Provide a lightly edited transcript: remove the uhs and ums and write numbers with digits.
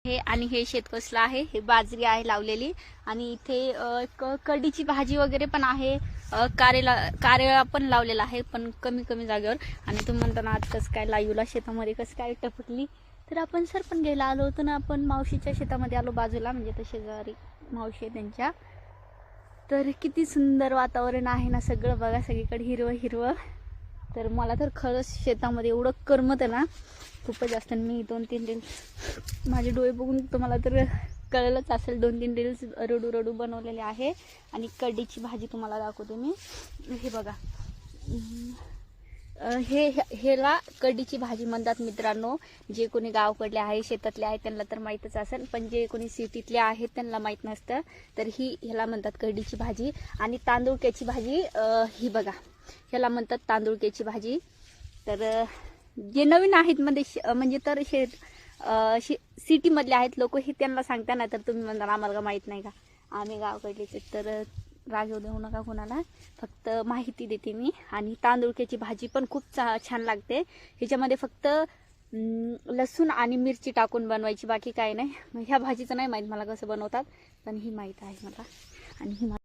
हे आणि हे शेत कसलं आहे, हे बाजरी आहे लावलेली आणि इथे कढीची भाजी वगैरे पण आहे, कारेला पण लावलेला आहे पण कमी कमी जागेवर. आणि तुम्ही म्हणता ना आज कसं काय लाईव्हला शेतामध्ये कसं काय टपकली, तर आपण सरपण घ्यायला आलो होतो ना, आपण मावशीच्या शेतामध्ये आलो बाजूला, म्हणजे तर शेजारी मावशी आहे त्यांच्या. तर किती सुंदर वातावरण आहे ना, सगळं बघा सगळीकडे हिरवं हिरवं. तर मला तर खरंच शेतामध्ये एवढं करमतं ना खूपच जास्त. मी 2-3 रील्स, माझे डोळे बघून तुम्हाला तर कळलंच असेल, 2-3 रील्स रडू रडू बनवलेले आहे. आणि कढीची भाजी तुम्हाला दाखवते मी. हे बघा, हेला कढीची भाजी म्हणतात मित्रांनो. जे कोणी गावकडले आहे, शेतातले आहे त्यांना तर माहीतच असेल, पण जे कोणी सिटीतले आहेत त्यांना माहीत नसतं. तर ह्याला म्हणतात कढीची भाजी. आणि तांदूळक्याची भाजी, ही बघा, ह्याला म्हणतात तांदूळक्याची भाजी. तर जे नवीन आहेत म्हणजे तर सिटीमधले आहेत लोक, हे त्यांना सांगता ना, तर तुम्ही म्हणता आम्हाला माहीत नाही का, आम्ही गावकडलेच. तर राग देऊ नका कोणाला, फक्त माहिती देते मी. आणि तांदूळक्याची भाजी पण खूप छान लागते. ह्याच्यामध्ये फक्त लसूण आणि मिरची टाकून बनवायची, बाकी काय नाही. ह्या भाजीचं नाही माहीत मला कसं बनवतात, पण ही माहीत आहे मला. आणि ही